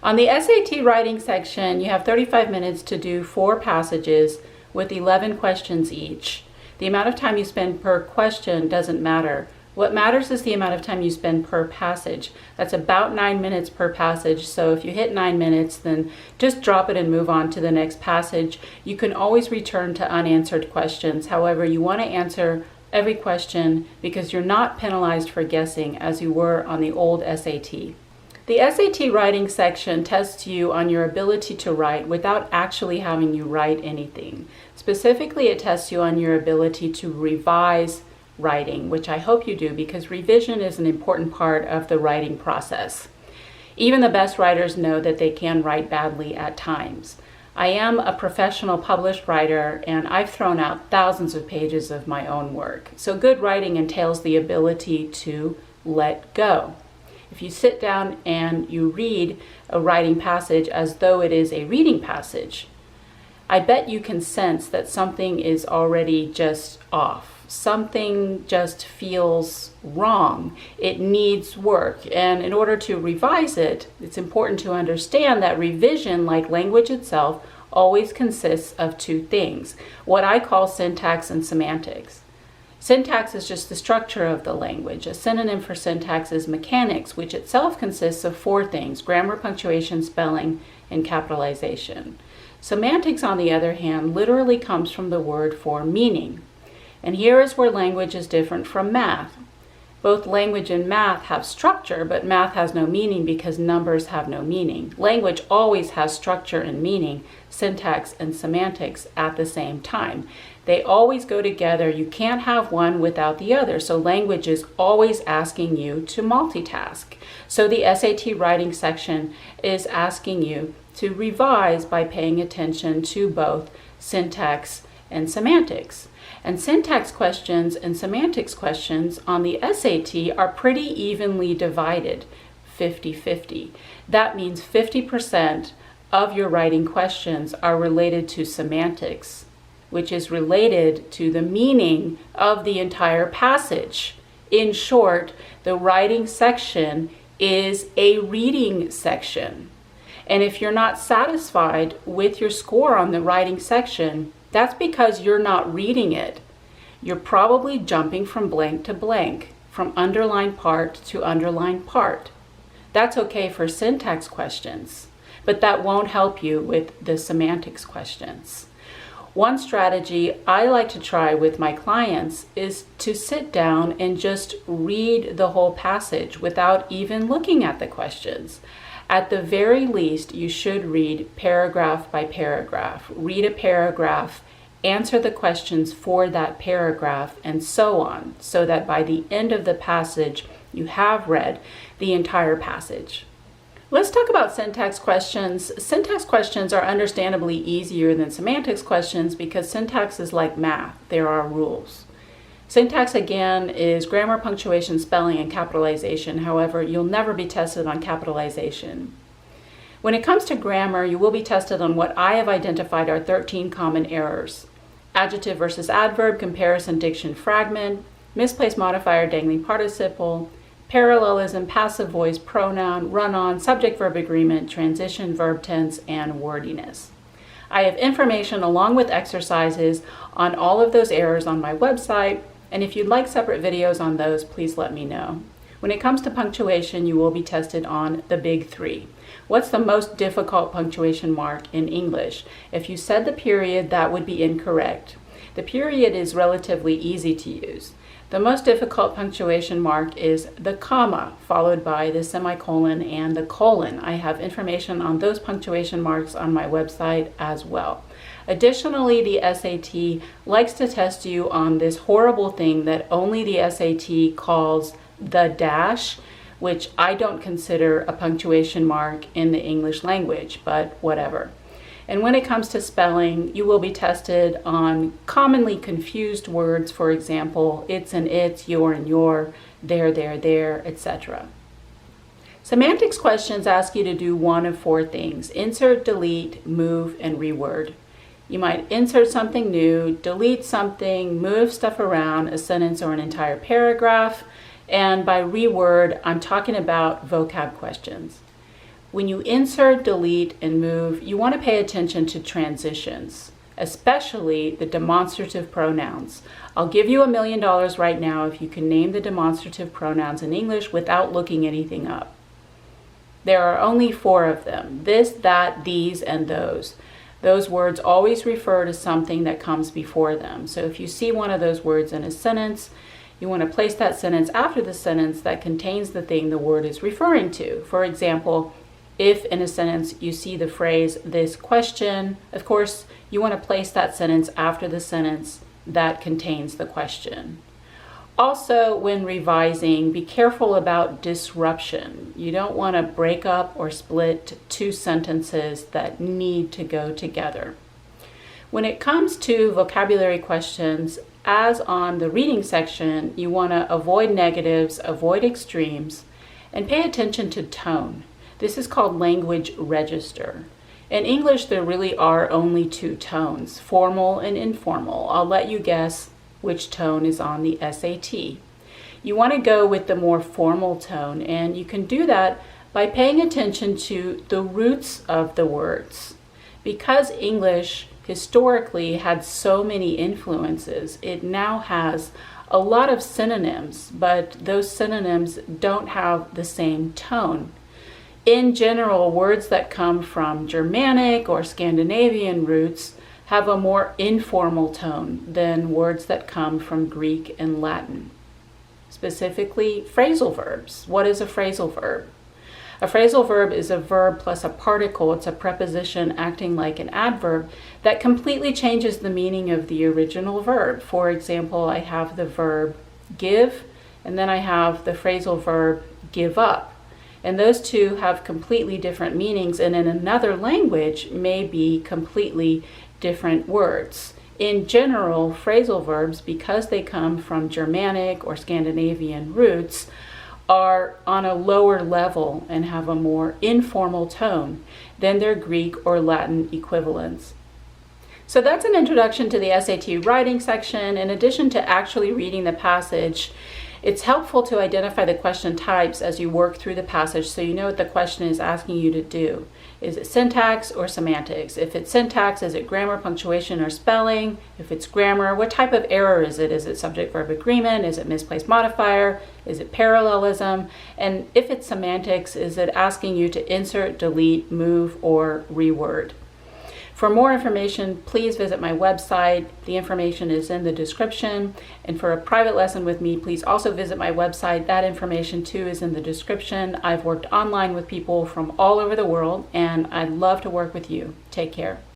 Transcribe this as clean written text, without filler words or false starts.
On the SAT writing section, you have 35 minutes to do 4 passages with 11 questions each. The amount of time you spend per question doesn't matter. What matters is the amount of time you spend per passage. That's about 9 minutes per passage, so if you hit 9 minutes, then just drop it and move on to the next passage. You can always return to unanswered questions. However, you want to answer every question because you're not penalized for guessing as you were on the old SAT. The SAT writing section tests you on your ability to write without actually having you write anything. Specifically, it tests you on your ability to revise writing, which I hope you do because revision is an important part of the writing process. Even the best writers know that they can write badly at times. I am a professional published writer and I've thrown out thousands of pages of my own work. So good writing entails the ability to let go. If you sit down and you read a writing passage as though it is a reading passage, I bet you can sense that something is already just off. Something just feels wrong. It needs work. And in order to revise it, it's important to understand that revision, like language itself, always consists of 2 things, what I call syntax and semantics. Syntax is just the structure of the language. A synonym for syntax is mechanics, which itself consists of 4 things: grammar, punctuation, spelling, and capitalization. Semantics, on the other hand, literally comes from the word for meaning. And here is where language is different from math. Both language and math have structure, but math has no meaning because numbers have no meaning. Language always has structure and meaning, syntax and semantics at the same time. They always go together. You can't have one without the other. So language is always asking you to multitask. So the SAT writing section is asking you to revise by paying attention to both syntax and semantics. And syntax questions and semantics questions on the SAT are pretty evenly divided, 50-50. That means 50% of your writing questions are related to semantics, which is related to the meaning of the entire passage. In short, the writing section is a reading section. And if you're not satisfied with your score on the writing section, that's because you're not reading it. You're probably jumping from blank to blank, from underlined part to underlined part. That's okay for syntax questions, but that won't help you with the semantics questions. One strategy I like to try with my clients is to sit down and just read the whole passage without even looking at the questions. At the very least, you should read paragraph by paragraph. Read a paragraph, answer the questions for that paragraph, and so on, so that by the end of the passage, you have read the entire passage. Let's talk about syntax questions. Syntax questions are understandably easier than semantics questions because syntax is like math. There are rules. Syntax, again, is grammar, punctuation, spelling, and capitalization. However, you'll never be tested on capitalization. When it comes to grammar, you will be tested on what I have identified are 13 common errors: adjective versus adverb, comparison, diction, fragment, misplaced modifier, dangling participle, parallelism, passive voice, pronoun, run-on, subject-verb agreement, transition, verb tense, and wordiness. I have information along with exercises on all of those errors on my website, and if you'd like separate videos on those, please let me know. When it comes to punctuation, you will be tested on the big 3. What's the most difficult punctuation mark in English? If you said the period, that would be incorrect. The period is relatively easy to use. The most difficult punctuation mark is the comma, followed by the semicolon and the colon. I have information on those punctuation marks on my website as well. Additionally, the SAT likes to test you on this horrible thing that only the SAT calls the dash, which I don't consider a punctuation mark in the English language, but whatever. And when it comes to spelling, you will be tested on commonly confused words, for example, it's and its, your and your, there, etc. Semantics questions ask you to do one of 4 things: insert, delete, move, and reword. You might insert something new, delete something, move stuff around, a sentence or an entire paragraph, and by reword, I'm talking about vocab questions. When you insert, delete, and move, you want to pay attention to transitions, especially the demonstrative pronouns. I'll give you $1 million right now if you can name the demonstrative pronouns in English without looking anything up. There are only 4 of them: this, that, these, and those. Those words always refer to something that comes before them. So if you see one of those words in a sentence, you want to place that sentence after the sentence that contains the thing the word is referring to. For example, if in a sentence you see the phrase, this question, of course, you want to place that sentence after the sentence that contains the question. Also, when revising, be careful about disruption. You don't want to break up or split 2 sentences that need to go together. When it comes to vocabulary questions, as on the reading section, you want to avoid negatives, avoid extremes, and pay attention to tone. This is called language register. In English, there really are only 2 tones, formal and informal. I'll let you guess which tone is on the SAT. You want to go with the more formal tone, and you can do that by paying attention to the roots of the words. Because English historically had so many influences, it now has a lot of synonyms, but those synonyms don't have the same tone. In general, words that come from Germanic or Scandinavian roots have a more informal tone than words that come from Greek and Latin. Specifically, phrasal verbs. What is a phrasal verb? A phrasal verb is a verb plus a particle. It's a preposition acting like an adverb that completely changes the meaning of the original verb. For example, I have the verb give, and then I have the phrasal verb give up. And those 2 have completely different meanings, and in another language may be completely different words. In general, phrasal verbs, because they come from Germanic or Scandinavian roots, are on a lower level and have a more informal tone than their Greek or Latin equivalents. So that's an introduction to the SAT writing section. In addition to actually reading the passage, it's helpful to identify the question types as you work through the passage so you know what the question is asking you to do. Is it syntax or semantics? If it's syntax, is it grammar, punctuation, or spelling? If it's grammar, what type of error is it? Is it subject-verb agreement? Is it misplaced modifier? Is it parallelism? And if it's semantics, is it asking you to insert, delete, move, or reword? For more information, please visit my website. The information is in the description. And for a private lesson with me, please also visit my website. That information too is in the description. I've worked online with people from all over the world, and I'd love to work with you. Take care.